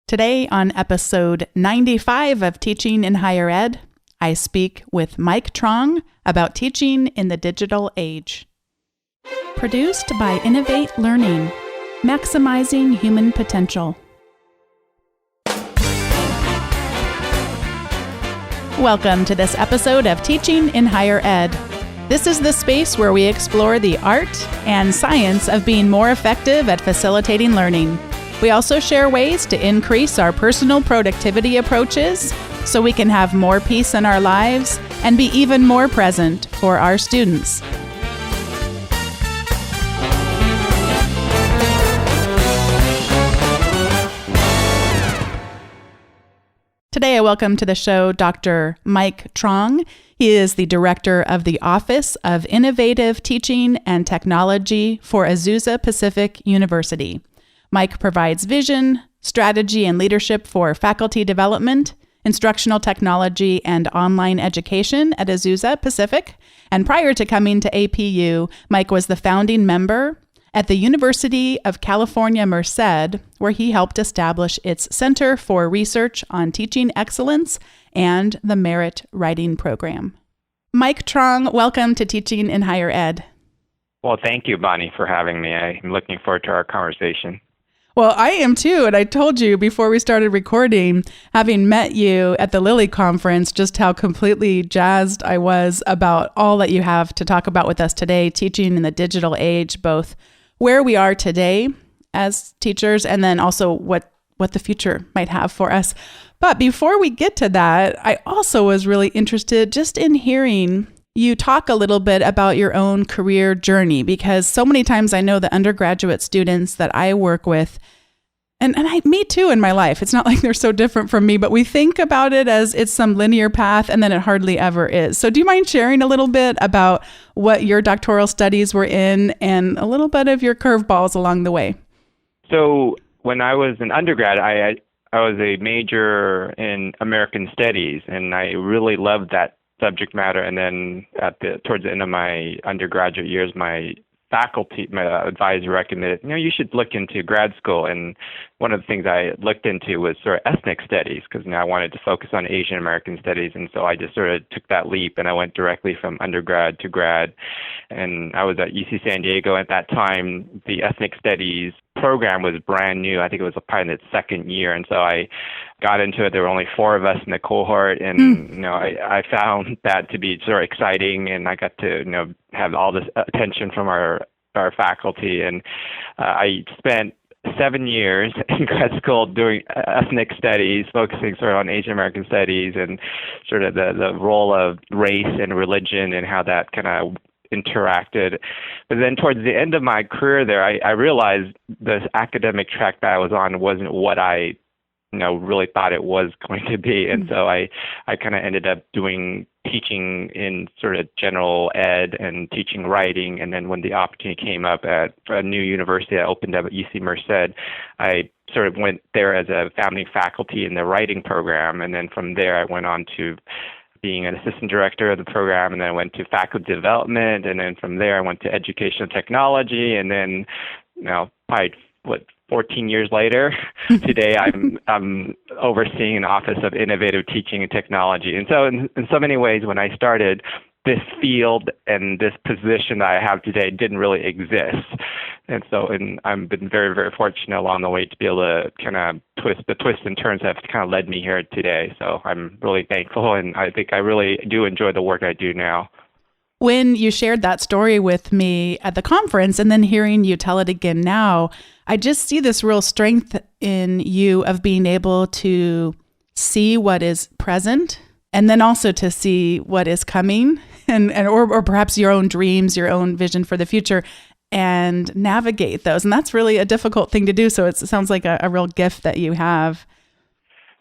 Today on episode 95 of Teaching in Higher Ed, I speak with Mike Truong about teaching in the digital age. Produced by Innovate Learning, maximizing human potential. Welcome to this episode of Teaching in Higher Ed. This is the space where we explore the art and science of being more effective at facilitating learning. We also share ways to increase our personal productivity approaches so we can have more peace in our lives and be even more present for our students. Today, I welcome to the show Dr. Mike Truong. He is the director of the Office of Innovative Teaching and Technology for Azusa Pacific University. Mike provides vision, strategy, and leadership for faculty development, instructional technology, and online education at Azusa Pacific. And prior to coming to APU, Mike was the founding member at the University of California, Merced, where he helped establish its Center for Research on Teaching Excellence and the Merit Writing Program. Mike Truong, welcome to Teaching in Higher Ed. Well, thank you, Bonni, for having me. I'm looking forward to our conversation. Well, I am too, and I told you before we started recording, having met you at the Lilly conference, just how completely jazzed I was about all that you have to talk about with us today, teaching in the digital age, both where we are today as teachers and then also what the future might have for us. But before we get to that, I also was really interested just in hearing you talk a little bit about your own career journey, because so many times I know the undergraduate students that I work with, and me too in my life, it's not like they're so different from me, but we think about it as it's some linear path and then it hardly ever is. So do you mind sharing a little bit about what your doctoral studies were in and a little bit of your curveballs along the way? So when I was an undergrad, I was a major in American Studies, and I really loved that subject matter. And then towards the end of my undergraduate years, my advisor recommended, you should look into grad school. And one of the things I looked into was sort of ethnic studies, because I wanted to focus on Asian American studies. And so I just sort of took that leap, and I went directly from undergrad to grad. And I was at UC San Diego at that time. The ethnic studies program was brand new. I think it was probably in its second year. And so I got into it. There were only 4 of us in the cohort. And, I found that to be sort of exciting. And I got to, have all this attention from our faculty. And I spent 7 years in grad school doing ethnic studies, focusing sort of on Asian American studies and sort of the role of race and religion and how that kind of interacted. But then towards the end of my career there, I realized this academic track that I was on wasn't what I really thought it was going to be. And so I kind of ended up doing teaching in sort of general ed and teaching writing. And then when the opportunity came up at a new university that opened up at UC Merced, I sort of went there as a founding faculty in the writing program. And then from there, I went on to being an assistant director of the program, and then I went to faculty development. And then from there, I went to educational technology. And then, probably 14 years later, today I'm overseeing an Office of Innovative Teaching and Technology. And so in so many ways, when I started, this field and this position that I have today didn't really exist. And so I've been very, very fortunate along the way to be able to kind of the twists and turns that have kind of led me here today. So I'm really thankful, and I think I really do enjoy the work I do now. When you shared that story with me at the conference and then hearing you tell it again now, I just see this real strength in you of being able to see what is present and then also to see what is coming or perhaps your own dreams, your own vision for the future, and navigate those. And that's really a difficult thing to do. So it sounds like a real gift that you have.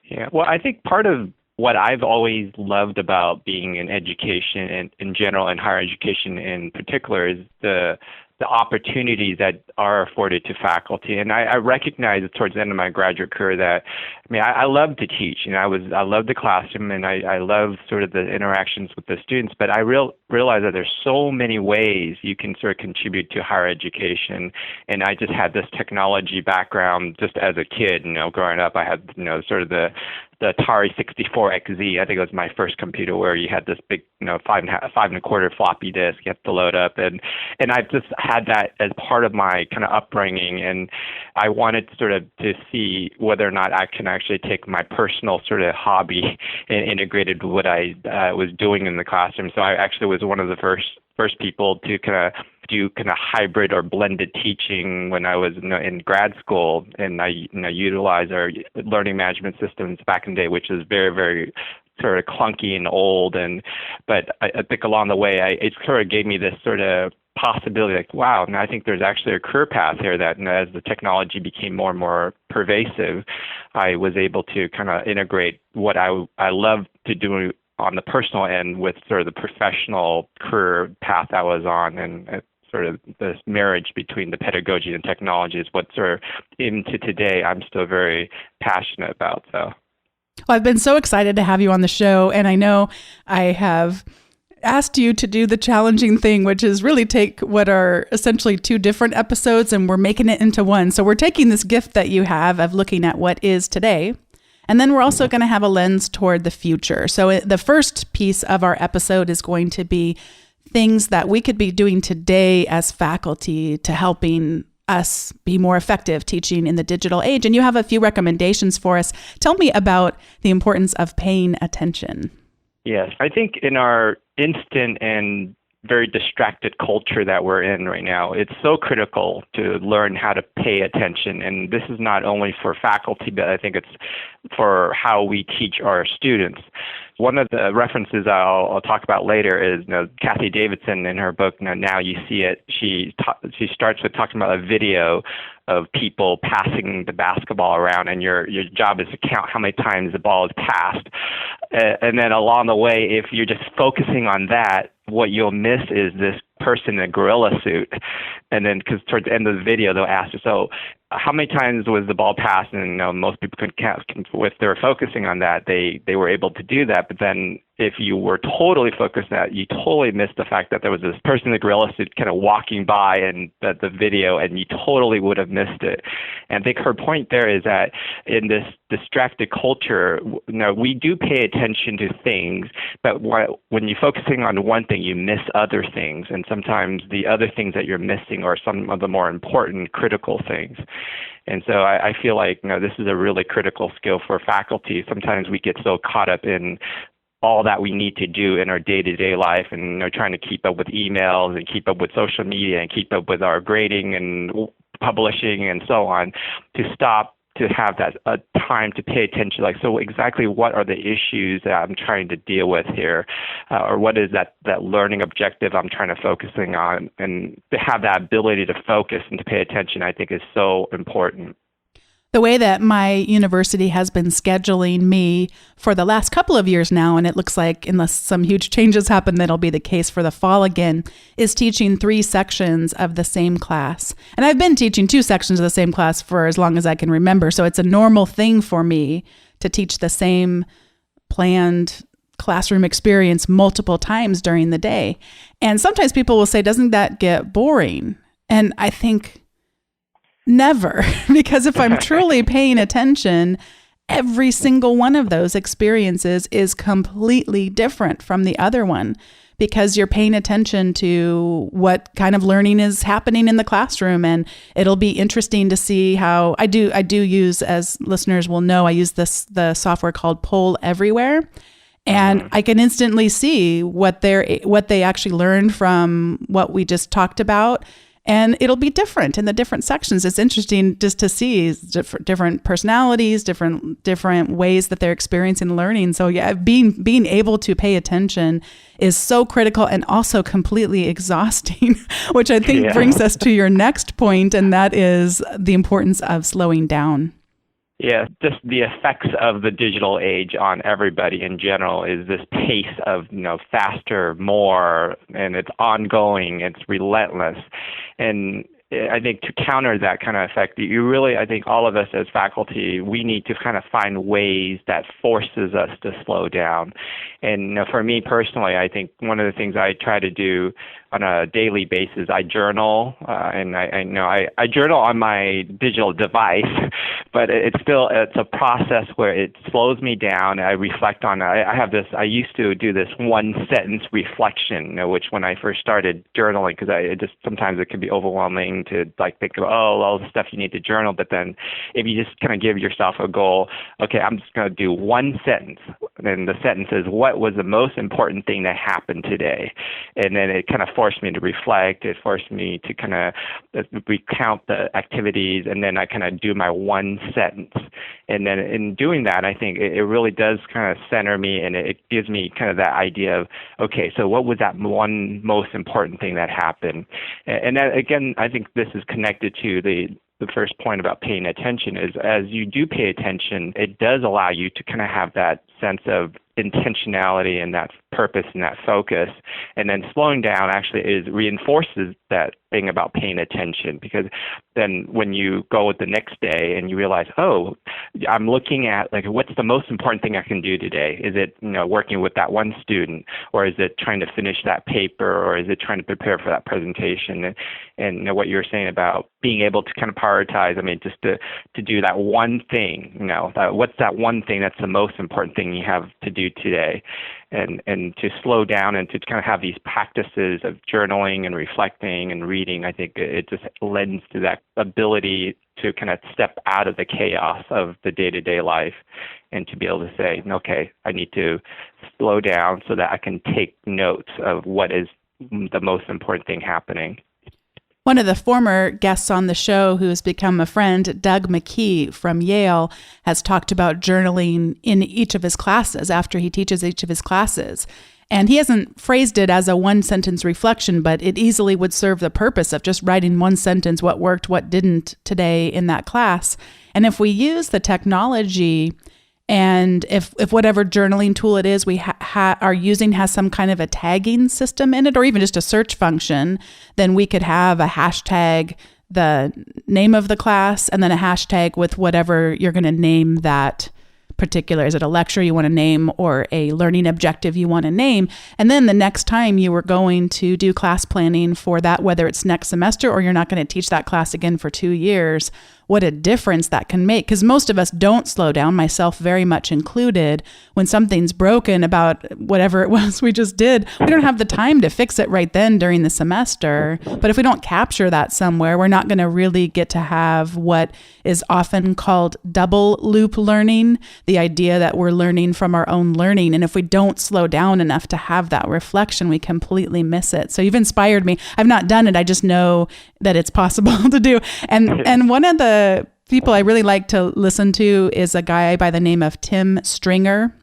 Yeah, well, I think part of what I've always loved about being in education and in general and higher education in particular is the the opportunities that are afforded to faculty. And I recognized towards the end of my graduate career that, I love to teach. I love the classroom, and I love sort of the interactions with the students. But I realized that there's so many ways you can sort of contribute to higher education. And I just had this technology background just as a kid. Growing up, I had sort of the Atari 64XZ. I think it was my first computer where you had this big, 5.25 floppy disk you have to load up, and I've just had that as part of my kind of upbringing, and I wanted sort of to see whether or not I can actually take my personal sort of hobby and integrate it with what I was doing in the classroom. So I actually was one of the first people to kind of do kind of hybrid or blended teaching when I was in grad school, and I utilized our learning management systems back in the day, which is very, very sort of clunky and old. But I think along the way, it sort of gave me this sort of possibility, like, wow, and I think there's actually a career path here that as the technology became more and more pervasive, I was able to kind of integrate what I love to do on the personal end with sort of the professional career path I was on, and sort of this marriage between the pedagogy and technology is what sort of into today I'm still very passionate about. So. Well, I've been so excited to have you on the show, and I know I have asked you to do the challenging thing, which is really take what are essentially two different episodes and we're making it into one. So we're taking this gift that you have of looking at what is today, and then we're also going to have a lens toward the future. So the first piece of our episode is going to be things that we could be doing today as faculty to helping us be more effective teaching in the digital age. And you have a few recommendations for us. Tell me about the importance of paying attention. Yes, I think in our instant and very distracted culture that we're in right now, it's so critical to learn how to pay attention. And this is not only for faculty, but I think it's for how we teach our students. One of the references I'll talk about later is Kathy Davidson in her book, Now You See It. She starts with talking about a video of people passing the basketball around, and your job is to count how many times the ball is passed. And then along the way, if you're just focusing on that, what you'll miss is this person in a gorilla suit. And then, because towards the end of the video, they'll ask you, so how many times was the ball passed? And most people couldn't count. If they were focusing on that, they were able to do that. But then if you were totally focused on that, you totally missed the fact that there was this person in the gorilla suit kind of walking by and the video, and you totally would have missed it. And I think her point there is that in this distracted culture, we do pay attention to things, but when you're focusing on one thing, you miss other things. And sometimes the other things that you're missing are some of the more important, critical things. And so I feel like this is a really critical skill for faculty. Sometimes we get so caught up in all that we need to do in our day-to-day life, and trying to keep up with emails and keep up with social media and keep up with our grading and publishing and so on, to stop to have that time to pay attention, like, so exactly what are the issues that I'm trying to deal with here, or what is that learning objective I'm trying to focusing on, and to have that ability to focus and to pay attention, I think is so important. The way that my university has been scheduling me for the last couple of years now, and it looks like unless some huge changes happen, that'll be the case for the fall again, is teaching 3 sections of the same class. And I've been teaching 2 sections of the same class for as long as I can remember. So it's a normal thing for me to teach the same planned classroom experience multiple times during the day. And sometimes people will say, doesn't that get boring? And I think never, because if I'm truly paying attention, every single one of those experiences is completely different from the other one, because you're paying attention to what kind of learning is happening in the classroom. And it'll be interesting to see how I do use, as listeners will know, I use the software called Poll Everywhere. And I can instantly see what they actually learned from what we just talked about. And it'll be different in the different sections. It's interesting just to see different personalities, different ways that they're experiencing learning. So yeah, being able to pay attention is so critical and also completely exhausting, which I think brings us to your next point, and that is the importance of slowing down. Yeah, just the effects of the digital age on everybody in general is this pace of, faster, more, and it's ongoing, it's relentless. And I think to counter that kind of effect, I think all of us as faculty, we need to kind of find ways that forces us to slow down. And for me personally, I think one of the things I try to do on a daily basis, I journal, and I journal on my digital device, but it's a process where it slows me down. I reflect on it. I used to do this one sentence reflection, which when I first started journaling, because sometimes it can be overwhelming to think of all the stuff you need to journal. But then if you just kind of give yourself a goal, okay, I'm just going to do one sentence. And the sentence is, what was the most important thing that happened today? And then it kind of forced me to reflect. It forced me to kind of recount the activities, and then I kind of do my one sentence. And then in doing that, I think it really does kind of center me, and it gives me kind of that idea of, okay, so what was that one most important thing that happened? And that, again, I think this is connected to the first point about paying attention. Is as you do pay attention, it does allow you to kind of have that sense of intentionality and that purpose and that focus. And then slowing down actually reinforces that thing about paying attention, because then when you go with the next day and you realize, I'm looking at what's the most important thing I can do today? Is it working with that one student, or is it trying to finish that paper, or is it trying to prepare for that presentation? And what you were saying about being able to kind of prioritize, just to do that one thing, what's that one thing that's the most important thing you have to do today, and to slow down and to kind of have these practices of journaling and reflecting and reading. I think it just lends to that ability to kind of step out of the chaos of the day-to-day life and to be able to say, okay, I need to slow down so that I can take notes of what is the most important thing happening. One of the former guests on the show who has become a friend, Doug McKee from Yale, has talked about journaling in each of his classes after he teaches each of his classes. And he hasn't phrased it as a one-sentence reflection, but it easily would serve the purpose of just writing one sentence, what worked, what didn't today in that class. And if we use the technology, and if whatever journaling tool it is we are using has some kind of a tagging system in it, or even just a search function, then we could have a hashtag, the name of the class, and then a hashtag with whatever you're going to name that particular. Is it a lecture you want to name or a learning objective you want to name? And then the next time you were going to do class planning for that, whether it's next semester or you're not going to teach that class again for 2 years, what a difference that can make. Because most of us don't slow down, myself very much included. When something's broken about whatever it was we just did, we don't have the time to fix it right then during the semester. But if we don't capture that somewhere, we're not going to really get to have what is often called double loop learning, the idea that we're learning from our own learning. And if we don't slow down enough to have that reflection, we completely miss it. So you've inspired me. I've not done it. I just know that it's possible to do. And one of the people I really like to listen to is a guy by the name of Tim Stringer.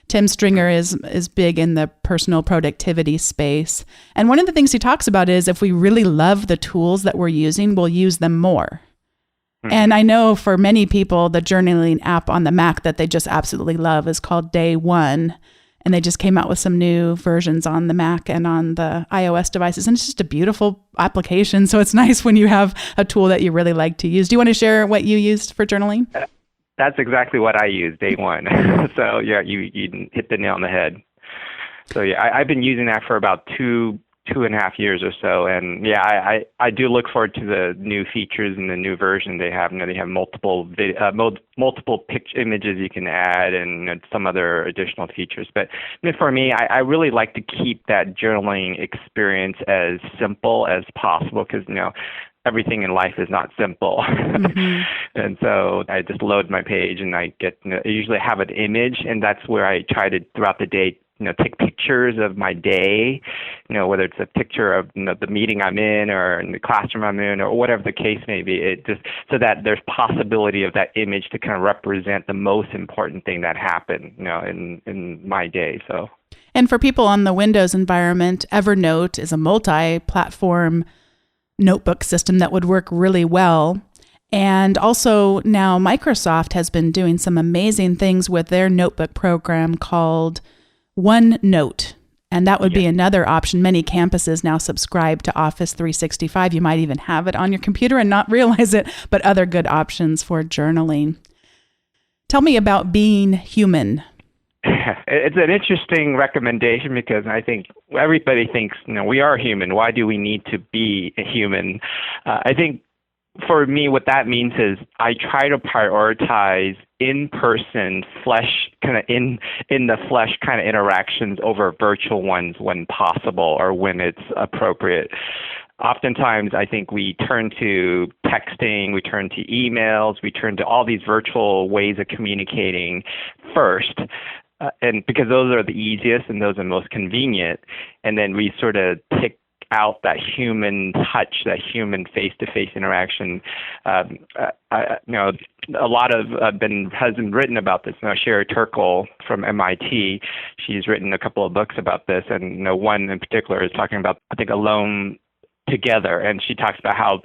Tim Stringer is big in the personal productivity space. And one of the things he talks about is if we really love the tools that we're using, we'll use them more. And I know for many people, the journaling app on the Mac that they just absolutely love is called Day One. And they just came out with some new versions on the Mac and on the iOS devices. And it's just a beautiful application. So it's nice when you have a tool that you really like to use. Do you want to share what you used for journaling? That's exactly what I use, Day One. So yeah, you hit the nail on the head. So yeah, I've been using that for about two and a half years or so, and yeah, I do look forward to the new features and the new version they have. They have multiple images you can add, and some other additional features. But for me, I really like to keep that journaling experience as simple as possible, because everything in life is not simple. Mm-hmm. And so I just load my page, and I usually have an image, and that's where I try to throughout the day take pictures of my day, whether it's a picture of the meeting I'm in or in the classroom I'm in or whatever the case may be. It just so that there's possibility of that image to kind of represent the most important thing that happened, in my day. So. And for people on the Windows environment, Evernote is a multi-platform notebook system that would work really well. And also now Microsoft has been doing some amazing things with their notebook program called OneNote. And that would be another option. Many campuses now subscribe to Office 365. You might even have it on your computer and not realize it, but other good options for journaling. Tell me about being human. It's an interesting recommendation because I think everybody thinks, we are human. Why do we need to be a human? I think for me, what that means is I try to prioritize in-person, kind of in the flesh kind of interactions over virtual ones when possible or when it's appropriate. Oftentimes, I think we turn to texting, we turn to emails, we turn to all these virtual ways of communicating first. And because those are the easiest and those are the most convenient, and then we sort of pick out that human touch, that human face-to-face interaction. A lot has been written about this. Sherry Turkle from MIT, she's written a couple of books about this, and one in particular is talking about, I think, Alone Together, and she talks about how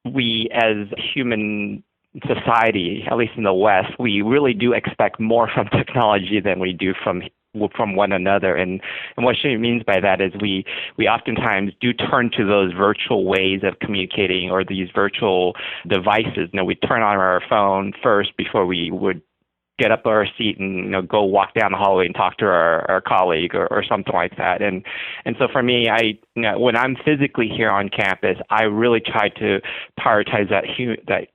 we as human society, at least in the West, we really do expect more from technology than we do from one another. And what she means by that is we oftentimes do turn to those virtual ways of communicating or these virtual devices. We turn on our phone first before we would get up our seat and go walk down the hallway and talk to our colleague or something like that. And so for me, when I'm physically here on campus, I really try to prioritize that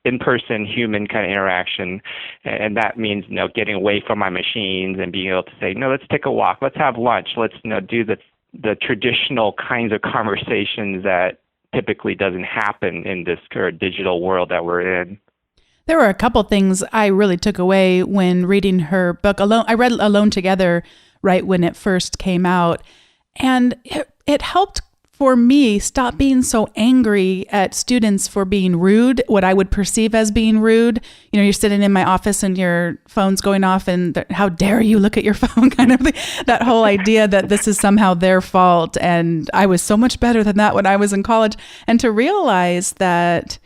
in-person human kind of interaction, and that means getting away from my machines and being able to say, no, let's take a walk, let's have lunch, let's do the traditional kinds of conversations that typically doesn't happen in this current digital world that we're in. There were a couple things I really took away when reading her book. I read Alone Together right when it first came out, and it helped for me stop being so angry at students for being rude, what I would perceive as being rude. You're sitting in my office and your phone's going off and how dare you look at your phone kind of thing. That whole idea that this is somehow their fault, and I was so much better than that when I was in college. And to realize that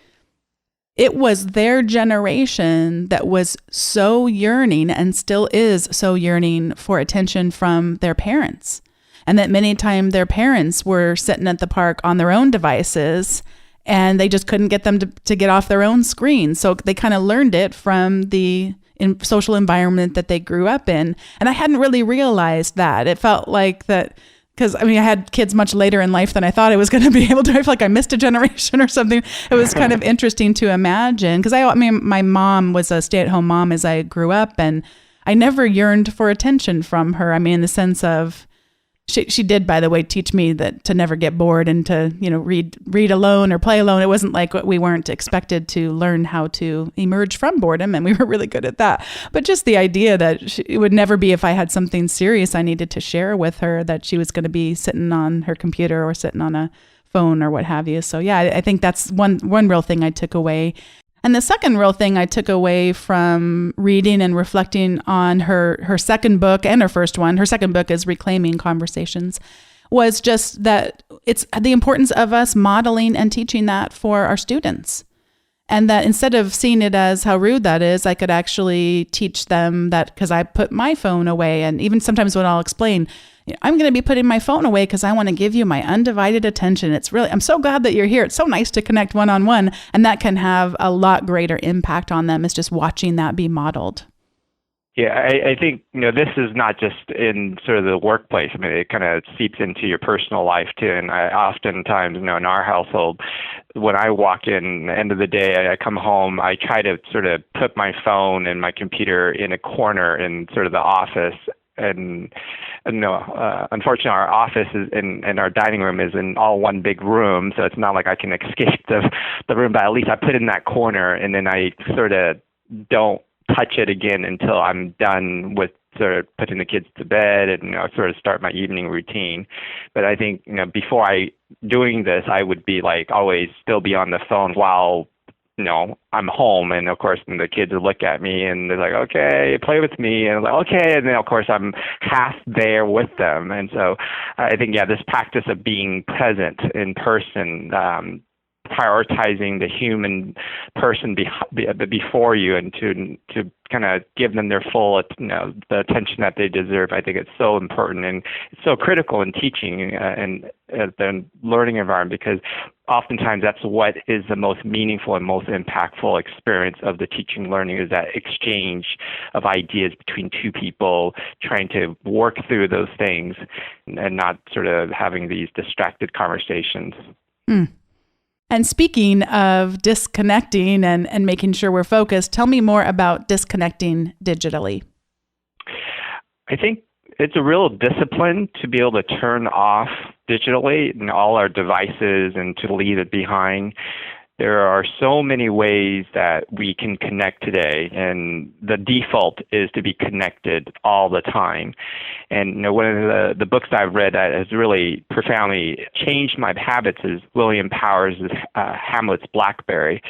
it was their generation that was so yearning and still is so yearning for attention from their parents. And that many times their parents were sitting at the park on their own devices and they just couldn't get them to get off their own screen. So they kind of learned it from the social environment that they grew up in. And I hadn't really realized that. It felt like that. Because, I had kids much later in life than I thought I was going to be able to. I feel like I missed a generation or something. It was kind of interesting to imagine. Because, my mom was a stay-at-home mom as I grew up, and I never yearned for attention from her. In the sense of, she did, by the way, teach me that to never get bored and to, read alone or play alone. It wasn't like we weren't expected to learn how to emerge from boredom, and we were really good at that. But just the idea that it would never be if I had something serious I needed to share with her, that she was going to be sitting on her computer or sitting on a phone or what have you. So yeah, I think that's one real thing I took away. And the second real thing I took away from reading and reflecting on her second book and her first one, her second book is Reclaiming Conversations, was just that it's the importance of us modeling and teaching that for our students. And that instead of seeing it as how rude that is, I could actually teach them that because I put my phone away. And even sometimes when I'll explain, I'm going to be putting my phone away because I want to give you my undivided attention. I'm so glad that you're here. It's so nice to connect one-on-one. And that can have a lot greater impact on them. It's just watching that be modeled. Yeah, I think, this is not just in sort of the workplace. It kind of seeps into your personal life too. And I oftentimes, in our household, when I walk in, the end of the day, I come home, I try to sort of put my phone and my computer in a corner in sort of the office. And unfortunately, our office and our dining room is in all one big room, so it's not like I can escape the room. But at least I put it in that corner, and then I sort of don't touch it again until I'm done with sort of putting the kids to bed and sort of start my evening routine. But I think before doing this, I would be like always still be on the phone while I'm home, and of course the kids would look at me and they're like, okay, play with me, and I'm like, okay, and then of course I'm half there with them. And so I think this practice of being present in person prioritizing the human person before you, and to kind of give them their full, the attention that they deserve. I think it's so important, and it's so critical in teaching and the learning environment, because oftentimes that's what is the most meaningful and most impactful experience of the teaching learning, is that exchange of ideas between two people trying to work through those things and not sort of having these distracted conversations. And speaking of disconnecting and making sure we're focused, tell me more about disconnecting digitally. I think it's a real discipline to be able to turn off digitally and all our devices and to leave it behind. There are so many ways that we can connect today, and the default is to be connected all the time. And one of the books I've read that has really profoundly changed my habits is William Powers' Hamlet's Blackberry.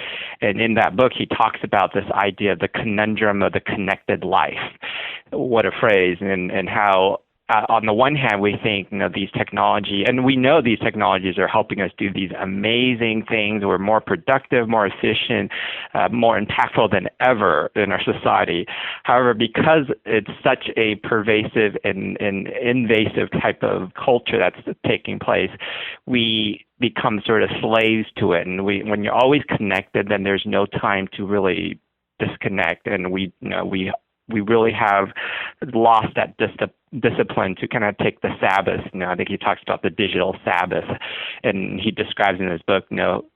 And in that book, he talks about this idea of the conundrum of the connected life. What a phrase, and how on the one hand, we think, these technology, and we know these technologies are helping us do these amazing things. We're more productive, more efficient, more impactful than ever in our society. However, because it's such a pervasive and invasive type of culture that's taking place, we become sort of slaves to it. And when you're always connected, then there's no time to really disconnect. And we really have lost that discipline to kind of take the Sabbath. I think he talks about the digital Sabbath, and he describes in his book,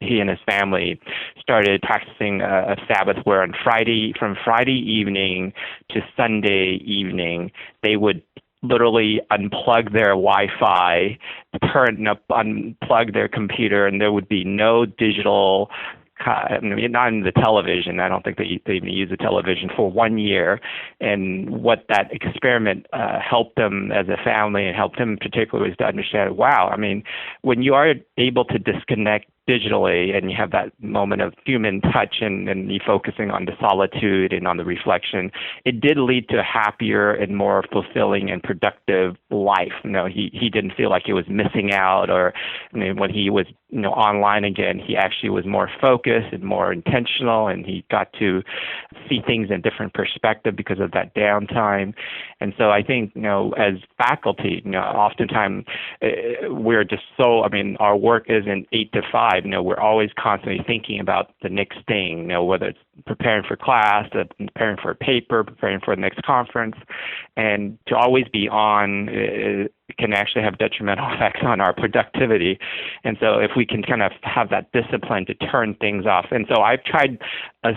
he and his family started practicing a Sabbath where on from Friday evening to Sunday evening, they would literally unplug their Wi-Fi, unplug their computer, and there would be no digital, not in the television. I don't think they even use the television for 1 year. And what that experiment helped them as a family, and helped him particularly, was to understand, wow, when you are able to disconnect digitally and you have that moment of human touch and you focusing on the solitude and on the reflection, it did lead to a happier and more fulfilling and productive life. He didn't feel like he was missing out, or when he was online again, he actually was more focused and more intentional, and he got to see things in different perspective because of that downtime. And so I think, as faculty, oftentimes we're just so, our work isn't 8 to 5. We're always constantly thinking about the next thing, whether it's preparing for class, preparing for a paper, preparing for the next conference. And to always be on can actually have detrimental effects on our productivity. And so if we can kind of have that discipline to turn things off. And so I've tried a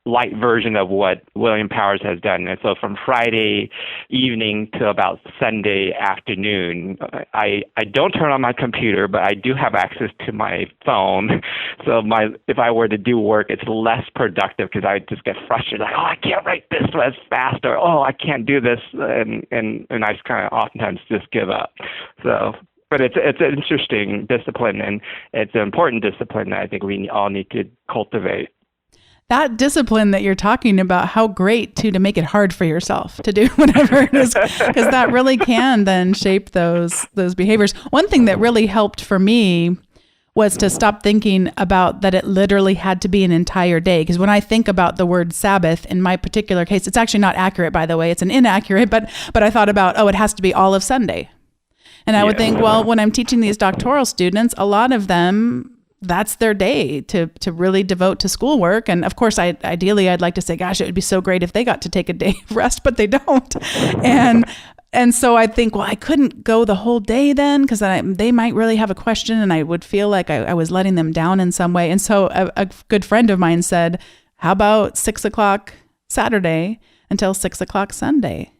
light version of what William Powers has done. And so from Friday evening to about Sunday afternoon, I don't turn on my computer, but I do have access to my phone. So if I were to do work, it's less productive because I just get frustrated, like, I can't write this as fast, or I can't do this, and I just kind of oftentimes just give up. So, but it's an interesting discipline, and it's an important discipline that I think we all need to cultivate. That discipline that you're talking about, how great to make it hard for yourself to do whatever it is, because that really can then shape those behaviors. One thing that really helped for me was to stop thinking about that it literally had to be an entire day. Because when I think about the word Sabbath, in my particular case, it's actually not accurate, by the way. It's an inaccurate, but I thought about, it has to be all of Sunday. And I would think, well, when I'm teaching these doctoral students, a lot of them, that's their day to really devote to schoolwork. And of course, ideally, I'd like to say, gosh, it would be so great if they got to take a day of rest, but they don't. And so I think, well, I couldn't go the whole day then, because they might really have a question and I would feel like I was letting them down in some way. And so a good friend of mine said, how about 6 o'clock Saturday until 6 o'clock Sunday?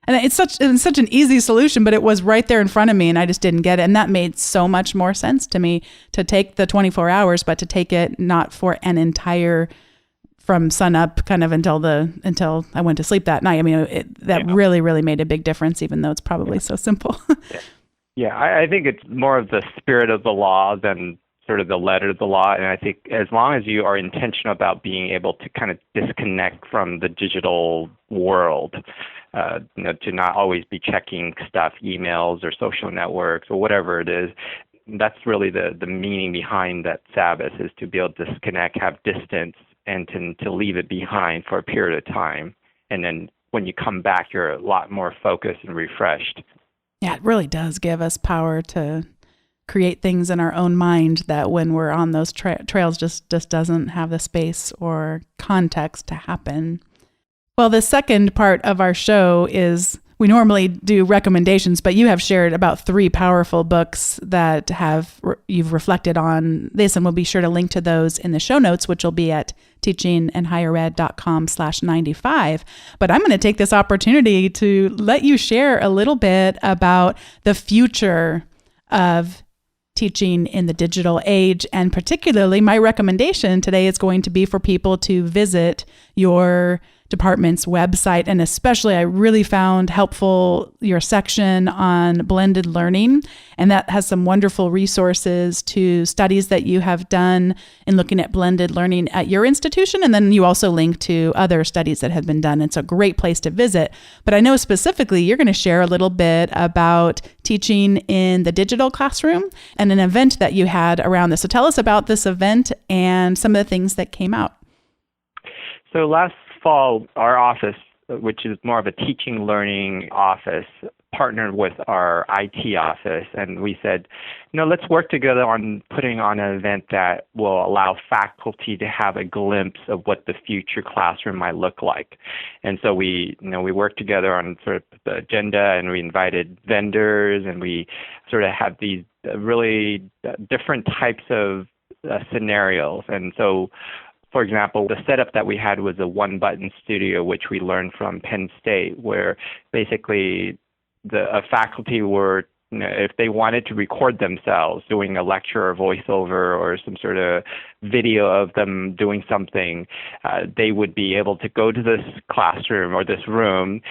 And it's such an easy solution, but it was right there in front of me and I just didn't get it. And that made so much more sense to me, to take the 24 hours, but to take it not for an entire, from sun up kind of until I went to sleep that night. Really, really made a big difference, even though it's probably so simple. Yeah, I think it's more of the spirit of the law than sort of the letter of the law. And I think as long as you are intentional about being able to kind of disconnect from the digital world, to not always be checking stuff, emails or social networks or whatever it is, that's really the meaning behind that Sabbath, is to be able to disconnect, have distance, and to leave it behind for a period of time. And then when you come back, you're a lot more focused and refreshed. Yeah, it really does give us power to create things in our own mind that when we're on those trails just doesn't have the space or context to happen. Well, the second part of our show is we normally do recommendations, but you have shared about 3 powerful books that you've reflected on this, and we'll be sure to link to those in the show notes, which will be at teachingandhighered.com/95. But I'm going to take this opportunity to let you share a little bit about the future of teaching in the digital age. And particularly, my recommendation today is going to be for people to visit your department's website. And especially, I really found helpful your section on blended learning. And that has some wonderful resources to studies that you have done in looking at blended learning at your institution. And then you also link to other studies that have been done. It's a great place to visit. But I know specifically you're going to share a little bit about teaching in the digital classroom and an event that you had around this. So tell us about this event and some of the things that came out. So last fall, our office, which is more of a teaching learning office, partnered with our IT office, and we said, let's work together on putting on an event that will allow faculty to have a glimpse of what the future classroom might look like. And so we worked together on sort of the agenda, and we invited vendors, and we sort of had these really different types of scenarios. And so, for example, the setup that we had was a one-button studio, which we learned from Penn State, where basically a faculty were, if they wanted to record themselves doing a lecture or voiceover or some sort of video of them doing something, they would be able to go to this classroom or this room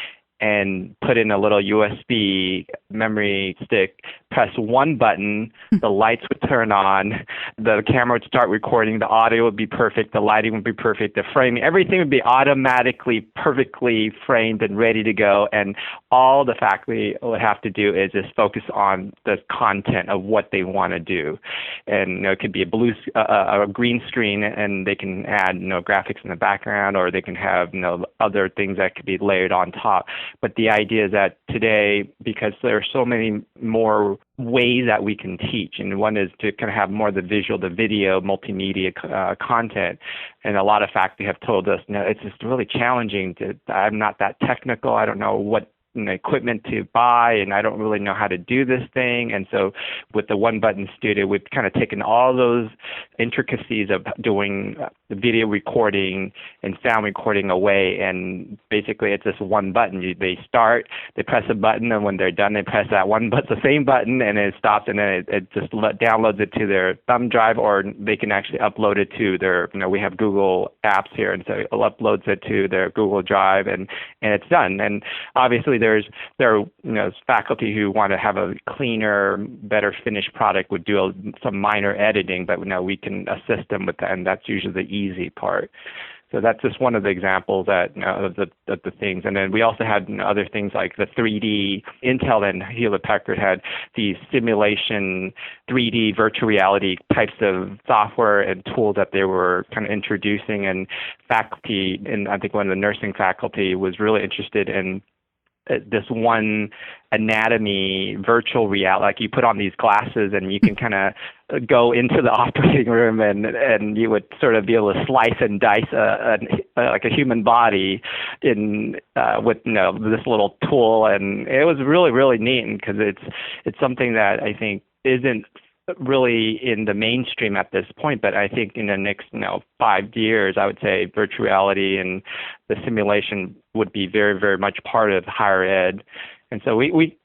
and put in a little USB memory stick, press one button, the lights would turn on, the camera would start recording, the audio would be perfect, the lighting would be perfect, the framing, everything would be automatically perfectly framed and ready to go, and all the faculty would have to do is just focus on the content of what they want to do. And it could be a green screen, and they can add graphics in the background, or they can have other things that could be layered on top. But the idea is that today, because there are so many more ways that we can teach, and one is to kind of have more the visual, the video, multimedia content, and a lot of faculty have told us, it's just really challenging. I'm not that technical. I don't know what equipment to buy, and I don't really know how to do this thing. And so with the one button studio, we've kind of taken all those intricacies of doing the video recording and sound recording away, and basically it's just one button. They start, they press a button, and when they're done, they press that one button, the same button, and it stops, and then it just downloads it to their thumb drive, or they can actually upload it to their, we have Google apps here, and so it uploads it to their Google Drive, and it's done. And obviously there are faculty who want to have a cleaner, better finished product, would do some minor editing, but we can assist them with that, and that's usually the easy part. So that's just one of the examples of the things. And then we also had other things like the 3D. Intel and Hewlett-Packard had these simulation 3D virtual reality types of software and tools that they were kind of introducing. And faculty, and I think one of the nursing faculty was really interested in this one anatomy virtual reality, like you put on these glasses and you can kind of go into the operating room and you would sort of be able to slice and dice like a human body with this little tool, and it was really, really neat because it's something that I think isn't really in the mainstream at this point, but I think in the next 5 years, I would say virtual reality and the simulation would be very, very much part of higher ed. And so we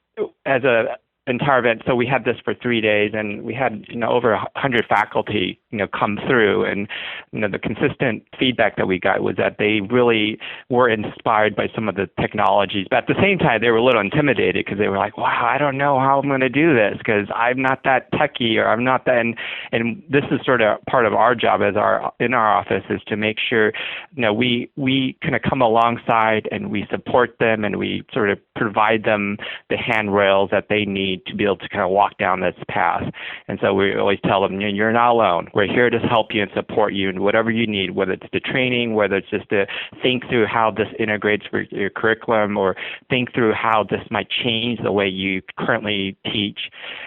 as a entire event, so we had this for 3 days, and we had over 100 faculty come through. And the consistent feedback that we got was that they really were inspired by some of the technologies, but at the same time they were a little intimidated because they were like, wow, I don't know how I'm going to do this because I'm not that techie, or I'm not that. And this is sort of part of our job in our office, is to make sure we kind of come alongside and we support them, and we sort of provide them the handrails that they need to be able to kind of walk down this path. And so we always tell them, you're not alone. We're here to help you and support you in whatever you need, whether it's the training, whether it's just to think through how this integrates with your curriculum, or think through how this might change the way you currently teach.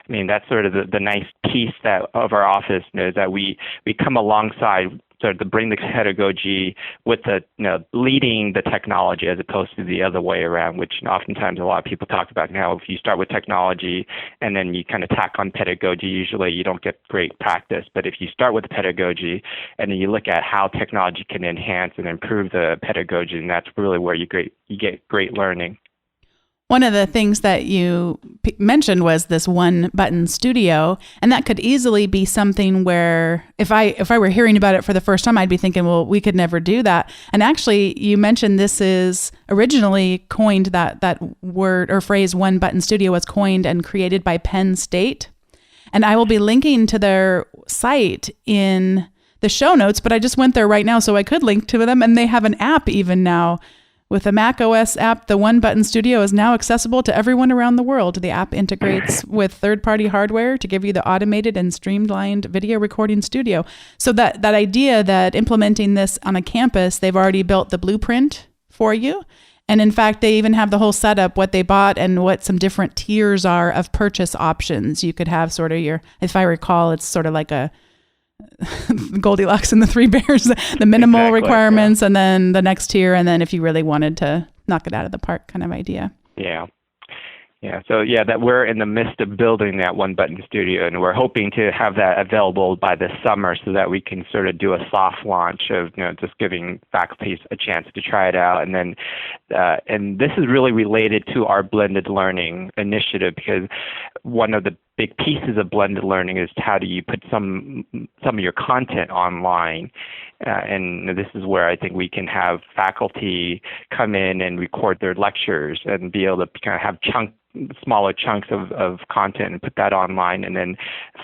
I mean, that's sort of the nice piece of our office, is that we come alongside sort of to bring the pedagogy with the leading the technology, as opposed to the other way around, which oftentimes a lot of people talk about now. If you start with technology and then you kind of tack on pedagogy, usually you don't get great practice. But if you start with pedagogy and then you look at how technology can enhance and improve the pedagogy, and that's really where you get great learning. One of the things that you mentioned was this one button studio, and that could easily be something where if I were hearing about it for the first time, I'd be thinking, well, we could never do that. And actually, you mentioned this is originally coined, that word or phrase, one button studio, was coined and created by Penn State. And I will be linking to their site in the show notes, but I just went there right now so I could link to them, and they have an app even now. With the Mac OS app, the One Button Studio is now accessible to everyone around the world. The app integrates with third-party hardware to give you the automated and streamlined video recording studio. So that idea that implementing this on a campus, they've already built the blueprint for you. And in fact, they even have the whole setup, what they bought and what some different tiers are of purchase options. You could have sort of if I recall, it's sort of like a Goldilocks and the Three Bears, the minimal requirements, and then the next tier, and then if you really wanted to knock it out of the park kind of idea. Yeah. So that we're in the midst of building that One Button Studio, and we're hoping to have that available by this summer so that we can sort of do a soft launch of just giving faculty a chance to try it out. And then and this is really related to our blended learning initiative, because one of the big pieces of blended learning is how do you put some of your content online. And this is where I think we can have faculty come in and record their lectures and be able to kind of have smaller chunks of content and put that online, and then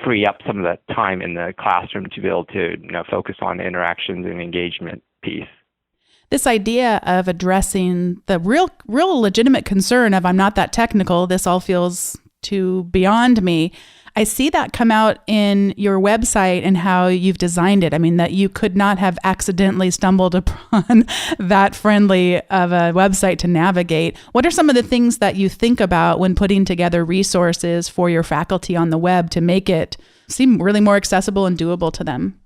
free up some of that time in the classroom to be able to focus on the interactions and engagement piece. This idea of addressing the real legitimate concern of I'm not that technical, this all feels too beyond me. I see that come out in your website and how you've designed it. I mean, that you could not have accidentally stumbled upon that friendly of a website to navigate. What are some of the things that you think about when putting together resources for your faculty on the web to make it seem really more accessible and doable to them?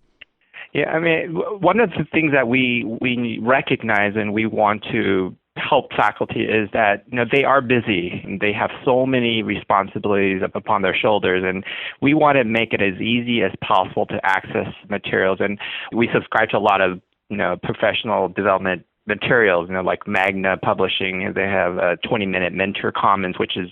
Yeah, I mean, one of the things that we recognize and we want to help faculty is that they are busy and they have so many responsibilities upon their shoulders, and we want to make it as easy as possible to access materials. And we subscribe to a lot of professional development materials, like Magna Publishing. They have a 20-minute Mentor Commons, which is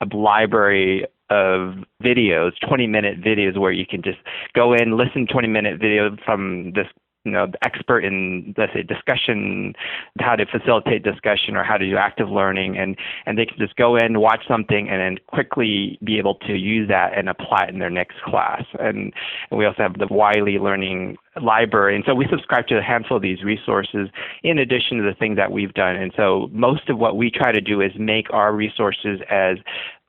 a library of videos, 20-minute videos where you can just go in, listen to 20-minute video from this the expert in, let's say, discussion, how to facilitate discussion or how to do active learning, and they can just go in, watch something, and then quickly be able to use that and apply it in their next class. And we also have the Wiley Learning Library. And so we subscribe to a handful of these resources in addition to the things that we've done. And so most of what we try to do is make our resources as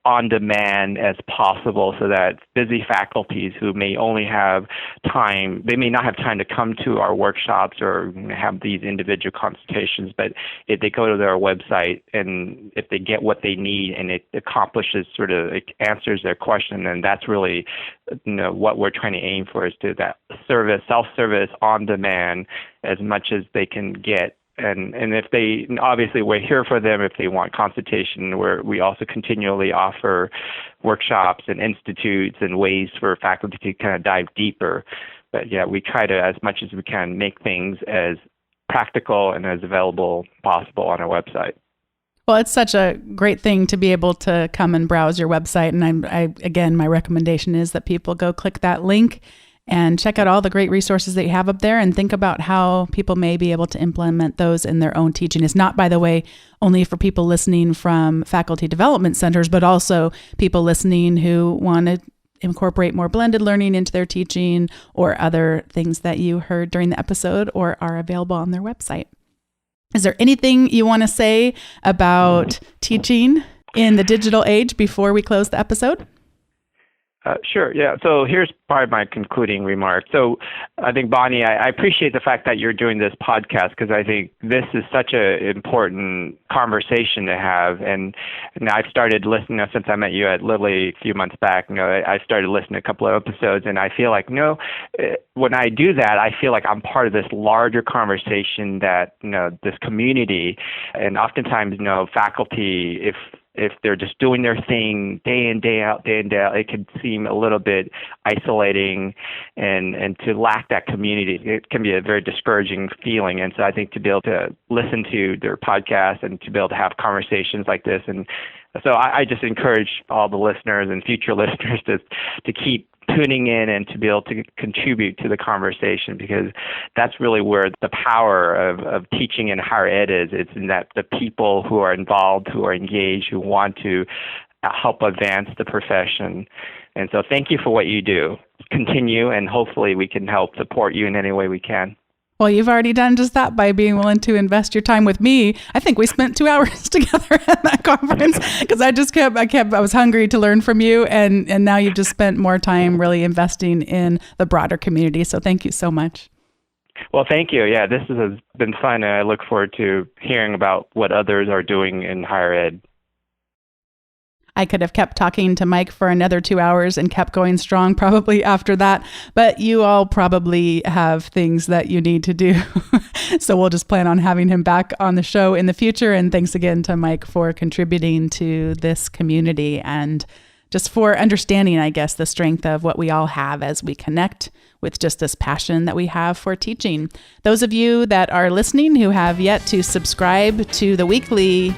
on demand as possible, so that busy faculties who may only have time, they may not have time to come to our workshops or have these individual consultations, but if they go to their website and if they get what they need and it accomplishes it answers their question, then that's really what we're trying to aim for, is to that service, self-service, on demand, as much as they can get. And if they, obviously we're here for them if they want consultation, where we also continually offer workshops and institutes and ways for faculty to kind of dive deeper. But yeah, we try to, as much as we can, make things as practical and as available possible on our website. Well, it's such a great thing to be able to come and browse your website. And I again, my recommendation is that people go click that link and check out all the great resources that you have up there and think about how people may be able to implement those in their own teaching. It's not, by the way, only for people listening from faculty development centers, but also people listening who want to incorporate more blended learning into their teaching or other things that you heard during the episode or are available on their website. Is there anything you want to say about teaching in the digital age before we close the episode? Sure. Yeah. So here's part of my concluding remark. So I think, Bonni, I appreciate the fact that you're doing this podcast because I think this is such an important conversation to have. And I've started listening since I met you at Lilly a few months back. I started listening to a couple of episodes, and I feel like, when I do that, I feel like I'm part of this larger conversation that, this community, and oftentimes, faculty, if they're just doing their thing day in, day out, it can seem a little bit isolating and to lack that community, it can be a very discouraging feeling. And so I think to be able to listen to their podcast and to be able to have conversations like this. And so I just encourage all the listeners and future listeners to keep tuning in and to be able to contribute to the conversation, because that's really where the power of teaching in higher ed is. It's in that the people who are involved, who are engaged, who want to help advance the profession. And so thank you for what you do. Continue, and hopefully we can help support you in any way we can. Well, you've already done just that by being willing to invest your time with me. I think we spent 2 hours together at that conference because I was hungry to learn from you. And now you've just spent more time really investing in the broader community. So thank you so much. Well, thank you. Yeah, this has been fun. And I look forward to hearing about what others are doing in higher ed. I could have kept talking to Mike for another 2 hours and kept going strong probably after that, but you all probably have things that you need to do. So we'll just plan on having him back on the show in the future. And thanks again to Mike for contributing to this community and just for understanding, I guess, the strength of what we all have as we connect with just this passion that we have for teaching. Those of you that are listening who have yet to subscribe to the weekly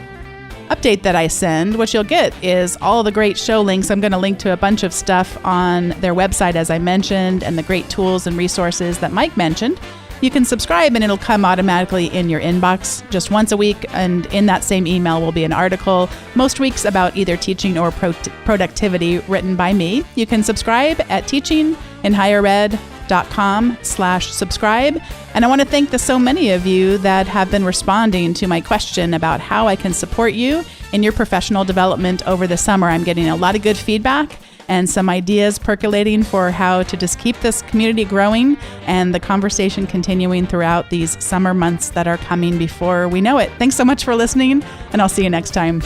update that I send, what you'll get is all the great show links. I'm going to link to a bunch of stuff on their website, as I mentioned, and the great tools and resources that Mike mentioned. You can subscribe and it'll come automatically in your inbox just once a week. And in that same email will be an article most weeks about either teaching or productivity written by me. You can subscribe at teachinginhighered.com/subscribe. And I want to thank the so many of you that have been responding to my question about how I can support you in your professional development over the summer. I'm getting a lot of good feedback and some ideas percolating for how to just keep this community growing and the conversation continuing throughout these summer months that are coming before we know it. Thanks so much for listening, and I'll see you next time.